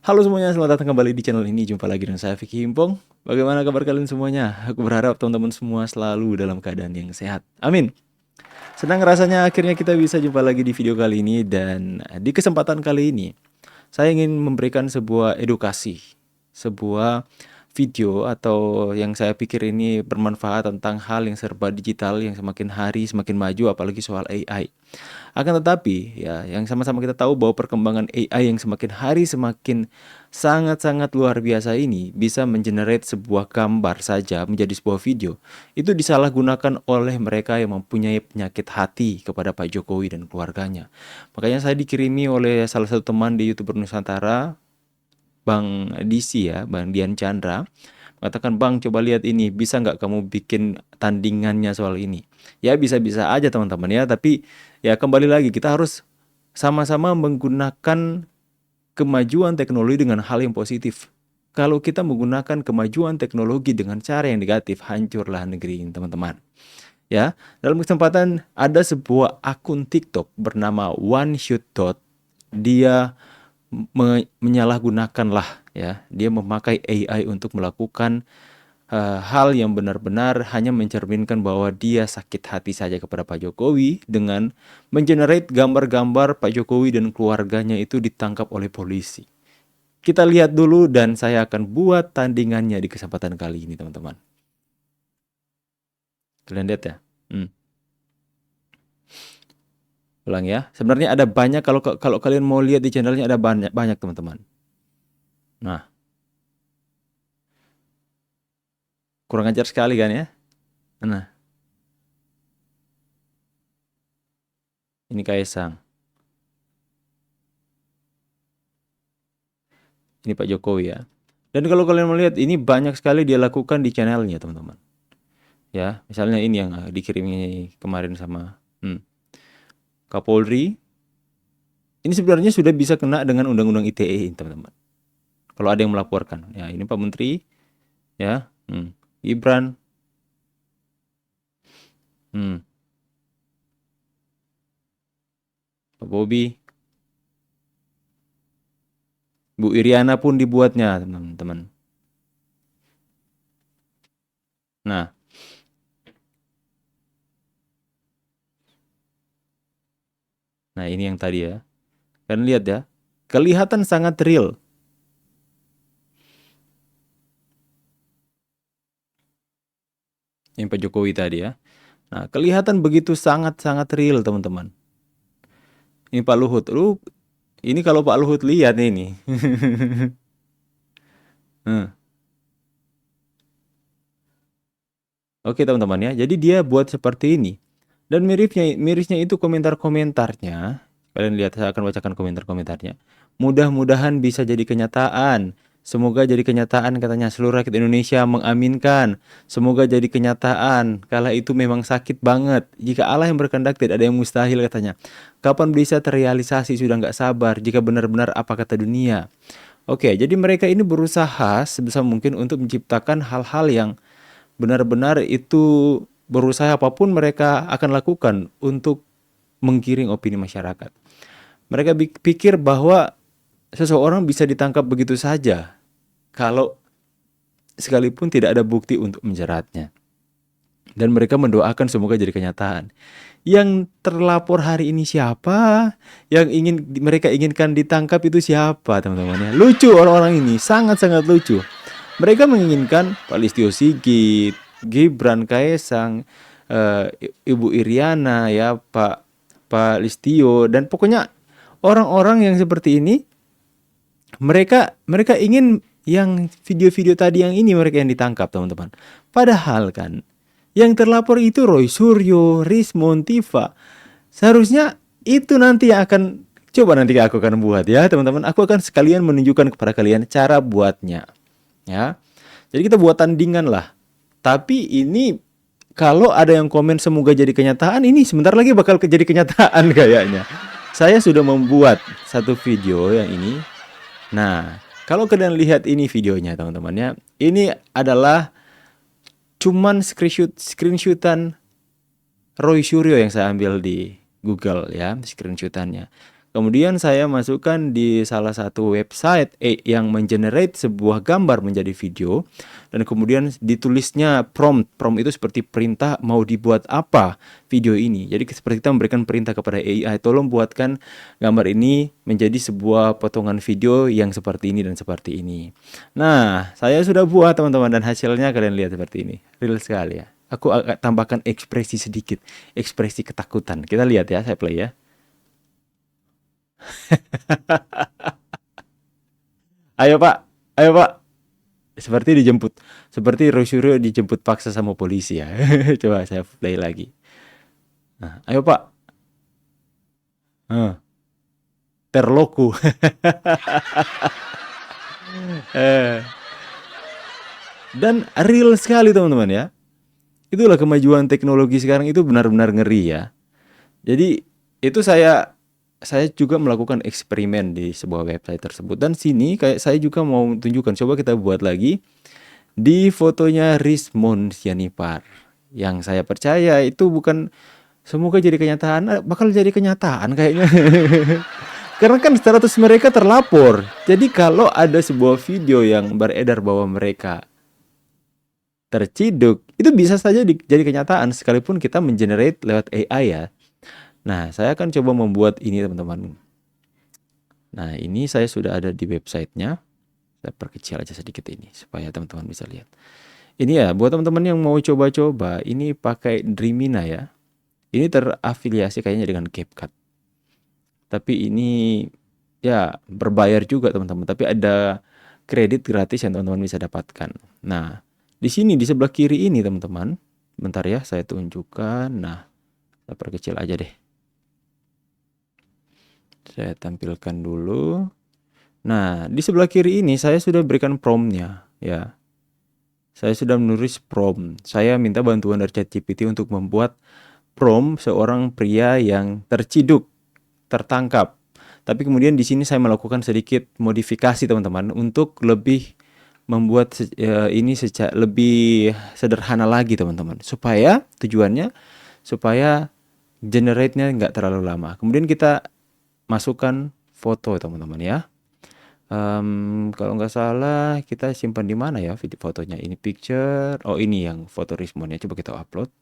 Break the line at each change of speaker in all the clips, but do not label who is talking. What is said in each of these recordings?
Halo semuanya, selamat datang kembali di channel ini. Jumpa lagi dengan saya Vicky Himpong. Bagaimana kabar kalian semuanya? Aku berharap teman-teman semua selalu dalam keadaan yang sehat. Amin. Senang rasanya akhirnya kita bisa jumpa lagi di video kali ini. Dan di kesempatan kali ini saya ingin memberikan sebuah edukasi, sebuah video atau yang saya pikir ini bermanfaat tentang hal yang serba digital yang semakin hari semakin maju, apalagi soal AI. Akan tetapi, ya, yang sama-sama kita tahu bahwa perkembangan AI yang semakin hari semakin sangat-sangat luar biasa ini bisa mengenerate sebuah gambar saja menjadi sebuah video. Itu disalahgunakan oleh mereka yang mempunyai penyakit hati kepada Pak Jokowi dan keluarganya. Makanya saya dikirimi oleh salah satu teman di YouTuber Nusantara, Bang DC ya, Bang Dian Chandra, mengatakan, "Bang, coba lihat ini, bisa nggak kamu bikin tandingannya soal ini?" Ya bisa-bisa aja teman-teman ya, tapi ya kembali lagi kita harus sama-sama menggunakan kemajuan teknologi dengan hal yang positif. Kalau kita menggunakan kemajuan teknologi dengan cara yang negatif, hancurlah negeri ini teman-teman. Ya, dalam kesempatan ada sebuah akun TikTok bernama One Shoot Dot. Dia menyalahgunakanlah ya, dia memakai AI untuk melakukan hal yang benar-benar hanya mencerminkan bahwa dia sakit hati saja kepada Pak Jokowi dengan mengenerate gambar-gambar Pak Jokowi dan keluarganya itu ditangkap oleh polisi. Kita lihat dulu dan saya akan buat tandingannya di kesempatan kali ini teman-teman. Kalian lihat ya. Ulang ya. Sebenarnya ada banyak, kalau kalian mau lihat di channelnya ada banyak teman-teman. Nah, kurang ajar sekali kan ya. Nah, ini Kaisang. Ini Pak Jokowi ya. Dan kalau kalian melihat ini banyak sekali dia lakukan di channelnya teman-teman. Ya, misalnya ini yang dikirimi kemarin sama Kapolri. Ini sebenarnya sudah bisa kena dengan Undang-Undang ITE teman-teman. Kalau ada yang melaporkan. Ya, ini Pak Menteri. Ya, Gibran. Pak Bobi. Bu Iriana pun dibuatnya teman-teman. Nah, ini yang tadi ya. Kalian lihat ya. Kelihatan sangat real. Yang Pak Jokowi tadi ya. Nah, kelihatan begitu sangat-sangat real teman-teman. Ini Pak Luhut. Ini kalau Pak Luhut lihat ini. Oke teman-teman ya. Jadi dia buat seperti ini. Dan mirisnya itu komentar-komentarnya. Kalian lihat, saya akan bacakan komentar-komentarnya. Mudah-mudahan bisa jadi kenyataan. Semoga jadi kenyataan katanya. Seluruh rakyat Indonesia mengaminkan. Semoga jadi kenyataan. Kala itu memang sakit banget. Jika Allah yang berkehendak tidak ada yang mustahil katanya. Kapan bisa terrealisasi, sudah nggak sabar. Jika benar-benar apa kata dunia. Oke, jadi mereka ini berusaha sebisa mungkin untuk menciptakan hal-hal yang benar-benar itu, berusaha apapun mereka akan lakukan untuk menggiring opini masyarakat. Mereka pikir bahwa seseorang bisa ditangkap begitu saja kalau sekalipun tidak ada bukti untuk menjeratnya. Dan mereka mendoakan semoga jadi kenyataan. Yang terlapor hari ini siapa? Yang mereka inginkan ditangkap itu siapa teman-teman ya? Lucu orang-orang ini, sangat-sangat lucu. Mereka menginginkan Pak Listio Sigit, Gibran, Kaesang, Ibu Iriana ya, Pak Listio, dan pokoknya orang-orang yang seperti ini, mereka ingin yang video-video tadi yang ini mereka yang ditangkap teman-teman. Padahal kan yang terlapor itu Roy Suryo, Rismon, Tifa. Seharusnya itu nanti yang akan, coba nanti aku akan buat ya teman-teman. Aku akan sekalian menunjukkan kepada kalian cara buatnya. Ya, jadi kita buat tandingan lah. Tapi ini kalau ada yang komen semoga jadi kenyataan, ini sebentar lagi bakal jadi kenyataan kayaknya. Saya sudah membuat satu video yang ini. Nah, kalau kalian lihat ini videonya teman-teman ya, ini adalah cuman screenshotan Roy Suryo yang saya ambil di Google ya, screenshotannya. Kemudian saya masukkan di salah satu website yang mengenerate sebuah gambar menjadi video, dan kemudian ditulisnya prompt. Prompt itu seperti perintah mau dibuat apa video ini. Jadi seperti kita memberikan perintah kepada AI, tolong buatkan gambar ini menjadi sebuah potongan video yang seperti ini dan seperti ini. Nah, saya sudah buat teman-teman, dan hasilnya kalian lihat seperti ini. Real sekali ya. Aku agak tambahkan ekspresi sedikit, ekspresi ketakutan. Kita lihat ya, saya play ya. Ayo Pak, ayo Pak. Seperti dijemput, seperti Rosyuro dijemput paksa sama polisi ya. Coba saya play lagi. Nah, ayo Pak. Terloku. Eh, Dan real sekali teman-teman ya. Itulah kemajuan teknologi sekarang, itu benar-benar ngeri ya. Jadi itu saya juga melakukan eksperimen di sebuah website tersebut, dan sini kayak saya juga mau tunjukkan, coba kita buat lagi di fotonya Rismond Sianipar, yang saya percaya itu bukan, semoga jadi kenyataan, bakal jadi kenyataan kayaknya. Karena kan status mereka terlapor. Jadi kalau ada sebuah video yang beredar bahwa mereka terciduk, itu bisa saja jadi kenyataan sekalipun kita mengenerate lewat AI ya. Nah, saya akan coba membuat ini teman-teman. Nah, ini saya sudah ada di websitenya. Saya perkecil aja sedikit ini supaya teman-teman bisa lihat. Ini ya, buat teman-teman yang mau coba-coba, ini pakai Dreamina ya. Ini terafiliasi kayaknya dengan CapCut. Tapi ini ya berbayar juga teman-teman. Tapi ada kredit gratis yang teman-teman bisa dapatkan. Nah, di sini di sebelah kiri ini teman-teman. Bentar ya, saya tunjukkan. Nah, saya perkecil aja deh. Saya tampilkan dulu. Nah, di sebelah kiri ini saya sudah berikan promptnya ya. Saya sudah menulis prompt. Saya minta bantuan dari ChatGPT untuk membuat prompt seorang pria yang terciduk, tertangkap. Tapi kemudian di sini saya melakukan sedikit modifikasi teman-teman untuk lebih membuat ini lebih sederhana lagi teman-teman. Supaya tujuannya supaya generate-nya nggak terlalu lama. Kemudian kita masukkan foto teman-teman ya. Kalau nggak salah kita simpan di mana ya video fotonya, ini picture, oh ini yang foto Rismondnya, coba kita upload,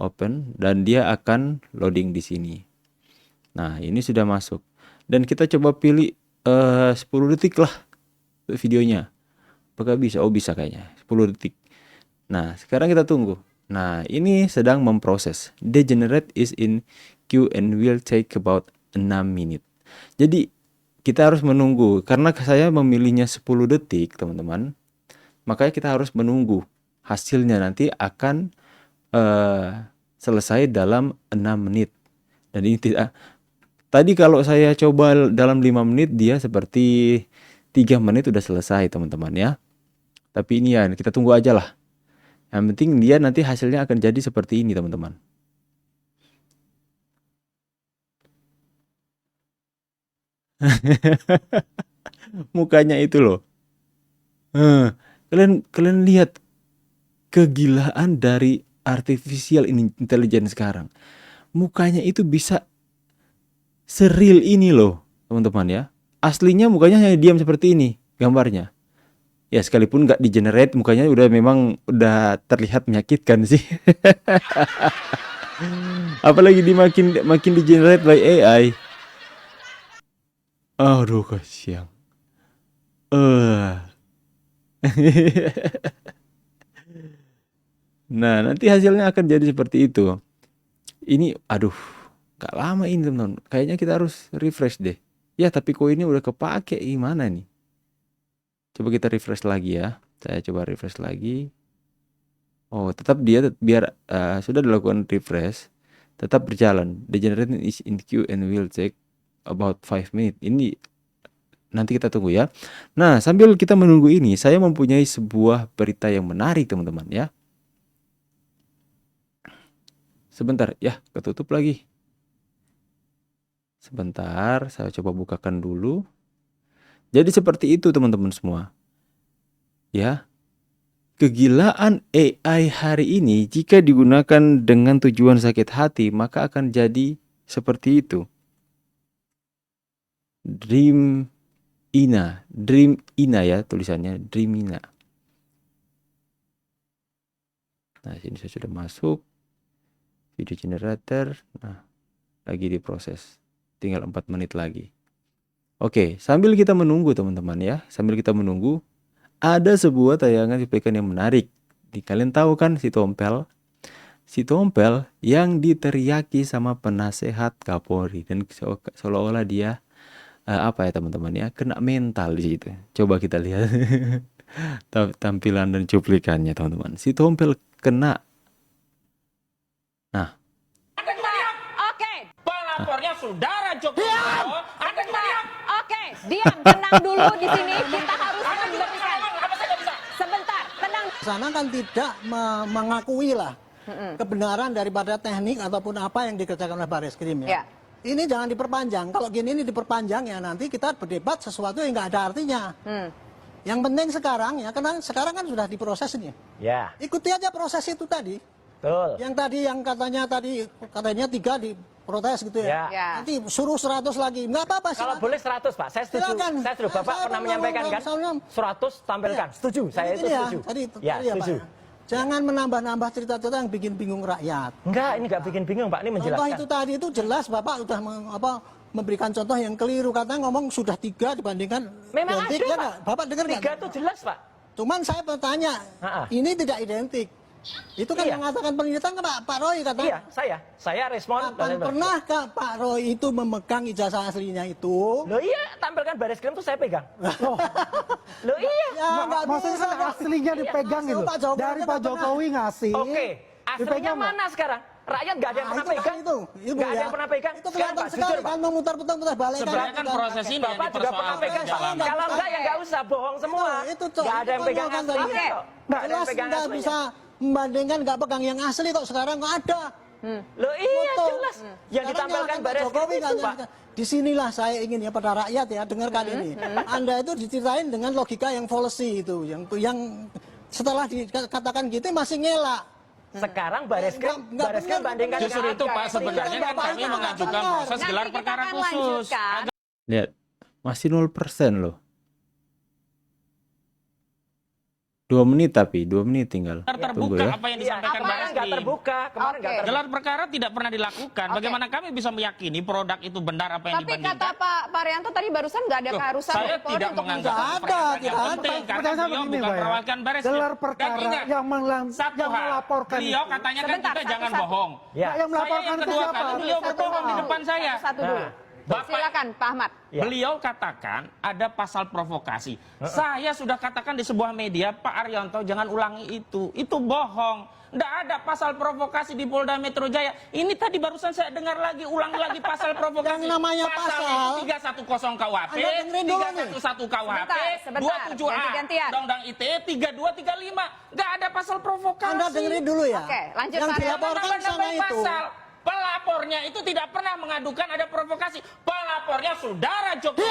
open, dan dia akan loading di sini. Nah, ini sudah masuk, dan kita coba pilih 10 detik lah videonya. Apakah bisa? Oh bisa kayaknya 10 detik. Nah, sekarang kita tunggu. Nah, ini sedang memproses. Degenerate is in queue and will take about 6 menit. Jadi kita harus menunggu, karena saya memilihnya 10 detik teman-teman. Makanya kita harus menunggu. Hasilnya nanti akan selesai dalam 6 menit. Dan ini tidak, tadi kalau saya coba dalam 5 menit, dia seperti 3 menit udah selesai teman-teman ya. Tapi ini ya kita tunggu aja lah. Yang penting dia nanti hasilnya akan jadi seperti ini teman-teman. Mukanya itu loh. Kalian lihat kegilaan dari artificial intelligence sekarang. Mukanya itu bisa seril ini loh teman-teman ya. Aslinya mukanya hanya diam seperti ini gambarnya. Ya sekalipun nggak di-generate, mukanya udah memang udah terlihat menyakitkan sih. Apalagi makin di-generate by AI. Aduh kasihan. Nah, nanti hasilnya akan jadi seperti itu. Ini aduh, gak lama ini teman-teman. Kayaknya kita harus refresh deh. Ya, tapi koinnya udah kepake, gimana nih? Coba kita refresh lagi ya. Saya coba refresh lagi. Oh, tetap dia biar sudah dilakukan refresh, tetap berjalan. The generator is in queue and will take about 5 minutes. Ini nanti kita tunggu ya. Nah, sambil kita menunggu ini, saya mempunyai sebuah berita yang menarik teman-teman ya. Sebentar, ya ketutup lagi. Sebentar, saya coba bukakan dulu. Jadi seperti itu teman-teman semua. Ya. Kegilaan AI hari ini jika digunakan dengan tujuan sakit hati, maka akan jadi seperti itu. Dream Ina ya tulisannya, Dream Ina. Nah, sini saya sudah masuk video generator. Nah, lagi diproses. Tinggal 4 menit lagi. Oke, sambil kita menunggu teman-teman ya. Sambil kita menunggu, ada sebuah tayangan cuplikan yang menarik. Kalian tahu kan si Tompel? Si Tompel yang diteriaki sama penasehat Kapolri dan seolah-olah dia apa ya teman-teman ya, kena mental di situ. Coba kita lihat tampilan dan cuplikannya teman-teman. Si Tompel kena. Nah,
Oke.
Pelapornya saudara Jokowi. Ada diam.
Oke, diam, tenang dulu di sini. Kita harus memberikan. Sebentar, tenang.
Sana kan tidak mengakui lah kebenaran daripada teknik ataupun apa yang dikerjakan oleh Bareskrim ya.
Ya.
Ini jangan diperpanjang. Kalau gini ini diperpanjang ya nanti kita berdebat sesuatu yang nggak ada artinya. Yang penting sekarang ya, karena sekarang kan sudah diproses ini.
Ya,
Ikuti aja proses itu tadi.
betul.
Yang tadi yang katanya 3 diprotes gitu ya.
Ya.
Nanti suruh 100 lagi. Nggak apa-apa sih.
Kalau boleh 100 Pak, saya setuju.
Silakan.
Saya setuju. Bapak
Saya
pernah menyampaikan kan? 100 tampilkan.
Iya.
Setuju, saya
Jadi
itu
gini
setuju.
Tadi
Ya,
ya, Pak,
setuju.
ya. Jangan menambah-nambah cerita-cerita yang bikin bingung rakyat.
Enggak, ini enggak bikin bingung Pak, ini
Contoh
menjelaskan.
itu tadi itu jelas Bapak sudah memberikan contoh yang keliru. Katanya ngomong sudah 3 dibandingkan
Memang
identik,
ada
ya
Pak.
nggak? Bapak dengar nggak?
3 itu jelas Pak.
Cuman saya bertanya, ini tidak identik. Itu kan
Iya.
mengatakan penelitian kan Pak Roy katanya.
Iya, saya respon.
Kapan pernahkah Pak Roy itu memegang ijazah aslinya itu?
Loh iya, tampilkan baris krim tuh saya pegang. Loh iya.
Ya nggak
Maksudnya
bisa.
kan aslinya dipegang
Maksud
gitu.
Pak Jokowi
Dari
aja
Pak
nggak pernah.
Jokowi ngasih.
Oke, aslinya
dipegang nggak?
mana sekarang? Rakyat nggak ada yang pernah
Itu kan
pegang.
itu, Ibu
Nggak ada
ya.
yang pernah pegang.
Itu
Sekarang
kelihatan
Pak,
sekali
jujur Pak.
kan memutar-putar balik
Sebenarnya kan proses ini yang
Bapak juga pernah pegang.
dipersoalkan
dalam.
Kalau enggak ya enggak usah bohong semua.
Itu, Cok.
Enggak ada yang
Itu
pegang
kan
aslinya
tadi.
kok. Enggak ada yang
Jelas
pegang
nggak
aslinya.
bisa membandingkan nggak pegang yang asli kok sekarang kok ada.
Loh iya
Foto.
jelas. Yang
Sekarang
ditampilkan
nyalakan Pak
baris
Jokowi
krim itu
kan,
Pak.
disinilah saya ingin ya pada rakyat ya dengarkan ini. Anda itu diceritain dengan logika yang fallacy itu, yang setelah dikatakan gitu masih ngelak.
Sekarang baris krim
Nggak benar,
bandingkan
Justru
dengan
itu
harga
Pak
yang
sebenarnya kan
Bapak
kami
itu
mengajukan
benar.
proses
Nanti
gelar
kita
perkara
akan
khusus.
lanjutkan.
lihat. Masih 0% loh. 2 menit tapi 2 menit tinggal.
Gelar
Tunggu
terbuka
ya.
apa yang
Iya,
disampaikan
kemarin
Baris
nggak
Krim.
terbuka, kemarin nggak
Oke.
terbuka.
Gelar perkara tidak pernah dilakukan.
Oke.
Bagaimana kami bisa meyakini produk itu benar apa yang
Tapi
dibandingkan?
kata Pak Rianto tadi barusan nggak ada
Loh,
keharusan
saya
dari Polri
tidak
untuk
menganggap
Nggak
itu
ada,
pernyataan yang
tidak ada.
penting karena
Pertanyaan
beliau
begini,
bukan
Pak, ya.
perwakilan Baris Krim.
Gelar
Dan
perkara
ingat,
yang
satu hal,
melaporkan
beliau
itu.
katanya kan
Sebentar,
kita jangan
satu-satu.
bohong.
Ya.
Yang
Saya
melaporkan
yang
itu
kedua
siapa?
kali beliau berbohong di depan saya.
Satu dulu.
Nah,
Bapak-
Silakan Pak Ahmad.
Ya.
Beliau katakan ada pasal provokasi. Saya sudah katakan di sebuah media, Pak Arianto jangan ulangi itu. Itu bohong. Tidak ada pasal provokasi di Polda Metro Jaya. Ini tadi barusan saya dengar lagi, ulangi lagi pasal provokasi.
Yang namanya pasal.
itu 310 KUHP,
Anda dengerin dulu nih.
311 KUHP,
Sebentar,
27A,
ganti-gantian.
Undang-Undang ITE 3235. Nggak ada pasal provokasi.
Anda dengerin dulu ya.
Oke, lanjut,
Yang
Pak Rianto.
dilaporkan sama
Nambah-nambah
itu.
pasal. Pelapornya itu tidak pernah mengadukan ada provokasi. Pelapornya saudara Jokowi.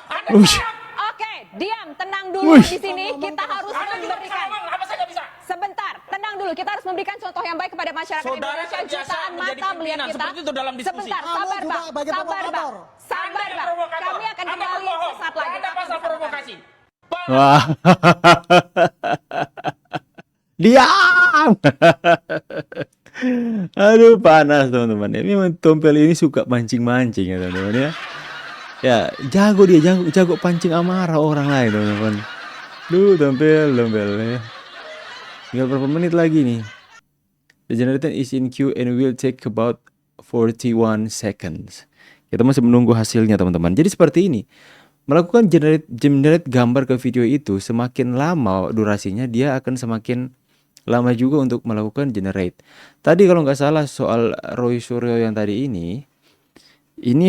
Ada
Ush.
Oke, diam, tenang dulu
Wush.
di sini. Kita harus
Anda juga bisa
memberikan.
ngomong, apa saya nggak bisa?
Sebentar, tenang dulu. Kita harus memberikan contoh yang baik kepada masyarakat
Saudara
Indonesia.
terbiasa
Jutaan
menjadi
mata melihat
pimpinan,
kita.
seperti itu dalam diskusi.
Sebentar,
Kamu
sabar
juga
Bang.
sebagai
Sabar Bang.
provokator.
Sabar
Anda yang
Bang.
provokator.
Kami akan
Anda
kembali
berbohong.
sesaat
Nggak
lagi.
ada
Tetap
pasal
bersama kami.
provokasi.
Wah. Diam. Aduh panas teman-teman. Ini memang Tompel ini suka mancing-mancing ya teman-teman ya. Ya jago dia, jago pancing amarah orang lain teman-teman. Duh Tompel ya. Tinggal berapa menit lagi nih. The generator is in queue and will take about 41 seconds. Kita masih menunggu hasilnya teman-teman. Jadi seperti ini. Melakukan generate gambar ke video itu semakin lama durasinya dia akan semakin lama juga untuk melakukan generate. Tadi kalau nggak salah soal Roy Suryo yang tadi ini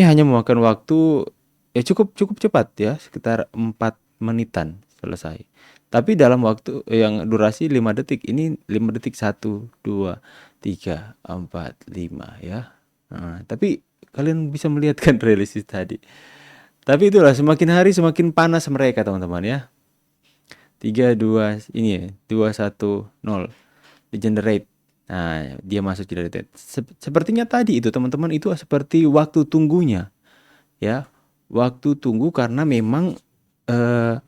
hanya memakan waktu ya cukup cepat ya, sekitar 4 menitan selesai. Tapi dalam waktu yang durasi 5 detik, ini 5 detik 1, 2, 3, 4, 5 ya. Nah, tapi kalian bisa melihat kan realistis tadi. Tapi itulah semakin hari semakin panas mereka teman-teman ya. 3, 2, ini ya, 2, 1, 0. Di generate. Nah, dia masuk generate. Sepertinya tadi itu teman-teman itu seperti waktu tunggunya. Ya. waktu tunggu karena memang eh,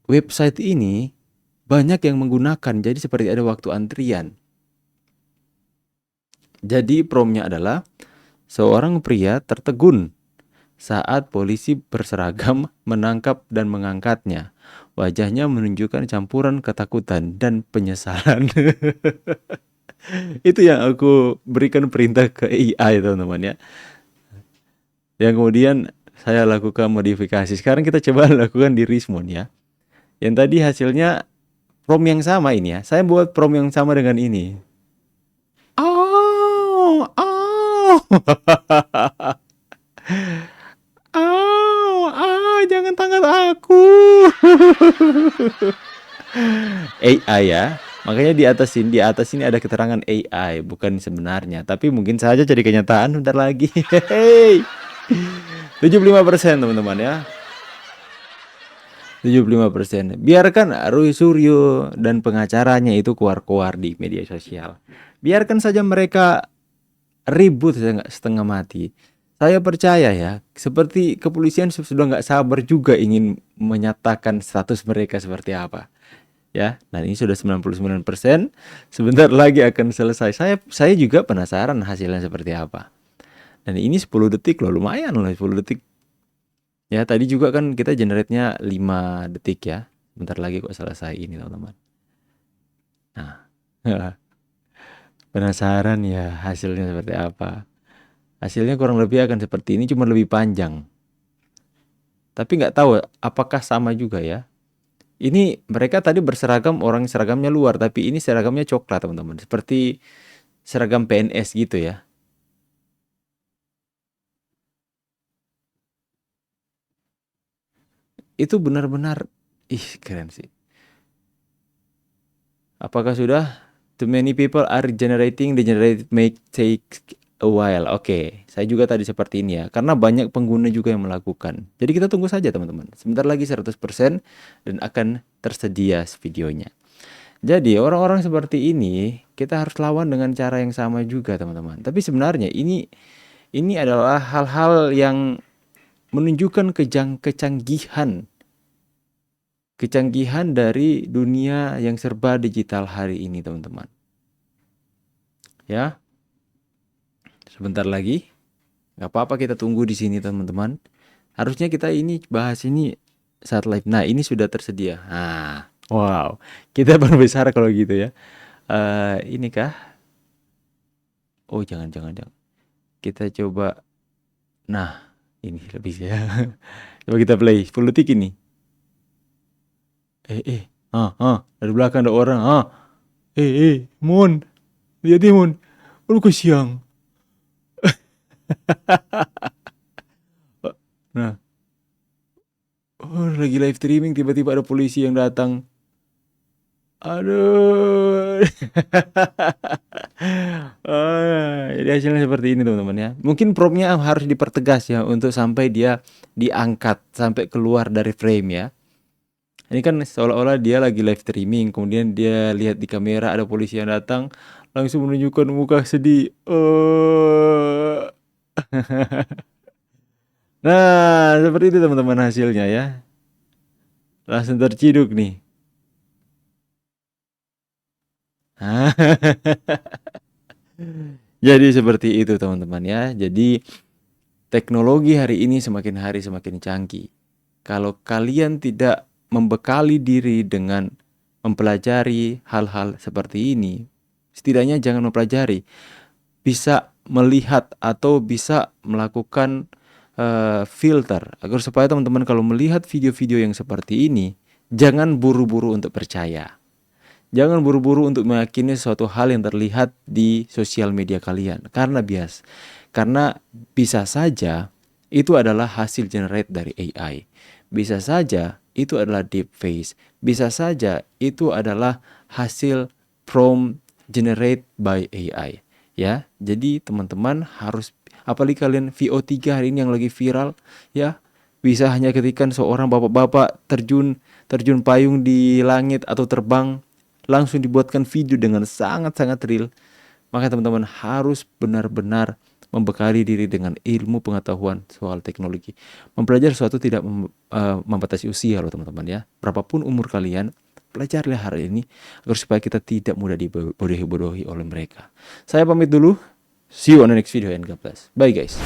website ini banyak yang menggunakan, jadi seperti ada waktu antrian. Jadi promnya adalah seorang pria tertegun saat polisi berseragam menangkap dan mengangkatnya. Wajahnya menunjukkan campuran ketakutan dan penyesalan. Itu yang aku berikan perintah ke AI, teman-teman ya. Yang kemudian saya lakukan modifikasi. Sekarang kita coba lakukan di Rismon ya. Yang tadi hasilnya prom yang sama ini ya. Saya buat prom yang sama dengan ini. Oh, oh. Jangan tangkap aku. AI ya. Makanya di atas ini ada keterangan AI, bukan sebenarnya. Tapi mungkin saja jadi kenyataan bentar lagi. Hehehe. 75% teman-teman ya. 75%. Biarkan Roy Suryo dan pengacaranya itu keluar-keluar di media sosial. Biarkan saja mereka ribut setengah mati. Saya percaya ya, seperti kepolisian sudah nggak sabar juga ingin menyatakan status mereka seperti apa. Ya, dan ini sudah 99%. Sebentar lagi akan selesai. Saya juga penasaran hasilnya seperti apa. Dan ini 10 detik loh, lumayan loh 10 detik. Ya, tadi juga kan kita generate-nya 5 detik ya. Bentar lagi kok selesai ini, teman-teman. Nah, penasaran ya hasilnya seperti apa. Hasilnya kurang lebih akan seperti ini, cuma lebih panjang. Tapi nggak tahu apakah sama juga ya. Ini mereka tadi berseragam, orang seragamnya luar, tapi ini seragamnya coklat, teman-teman. Seperti seragam PNS gitu ya. Itu benar-benar, keren sih. Apakah sudah? Too many people are generating, the generate may take a while. Oke, saya juga tadi seperti ini ya. Karena banyak pengguna juga yang melakukan. Jadi kita tunggu saja teman-teman. Sebentar lagi 100% dan akan tersedia videonya. Jadi orang-orang seperti ini kita harus lawan dengan cara yang sama juga teman-teman. Tapi sebenarnya ini adalah hal-hal yang menunjukkan kecanggihan dari dunia yang serba digital hari ini teman-teman. Ya, sebentar lagi, nggak apa-apa kita tunggu di sini teman-teman. Harusnya kita ini bahas ini saat live. Nah, ini sudah tersedia. Nah, wow, kita berbesar kalau gitu ya. Ini kah? Oh, jangan. Kita coba. Nah, ini lebih ya. Coba kita play 10 detik ini. Dari belakang ada orang. Mon. Lihat nih, Mon. Lu ke siang. Nah. Oh, lagi live streaming tiba-tiba ada polisi yang datang. Aduh. Jadi hasilnya seperti ini teman-teman ya. Mungkin promnya harus dipertegas ya untuk sampai dia diangkat sampai keluar dari frame ya. Ini kan seolah-olah dia lagi live streaming, kemudian dia lihat di kamera ada polisi yang datang, langsung menunjukkan muka sedih. Nah, seperti itu teman-teman hasilnya ya. Langsung terciduk nih. Jadi seperti itu teman-teman ya. Jadi teknologi hari ini semakin hari semakin canggih. Kalau kalian tidak membekali diri dengan mempelajari hal-hal seperti ini, setidaknya jangan mempelajari, bisa melihat atau bisa melakukan filter agar supaya teman-teman kalau melihat video-video yang seperti ini, jangan buru-buru untuk percaya. Jangan buru-buru untuk meyakini suatu hal yang terlihat di sosial media kalian. Karena bisa saja itu adalah hasil generate dari AI. Bisa saja itu adalah deepfake. Bisa saja itu adalah hasil prompt generate by AI. Ya, jadi teman-teman harus, apalagi kalian VO3 hari ini yang lagi viral, ya, bisa hanya ketika seorang bapak-bapak terjun payung di langit atau terbang, langsung dibuatkan video dengan sangat-sangat real. Maka teman-teman harus benar-benar membekali diri dengan ilmu pengetahuan soal teknologi. Mempelajari sesuatu tidak membatasi usia loh teman-teman ya. Berapapun umur kalian, pelajarilah hari ini agar supaya kita tidak mudah dibodohi-bodohi oleh mereka. Saya pamit dulu. See you on the next video and God bless. Bye guys.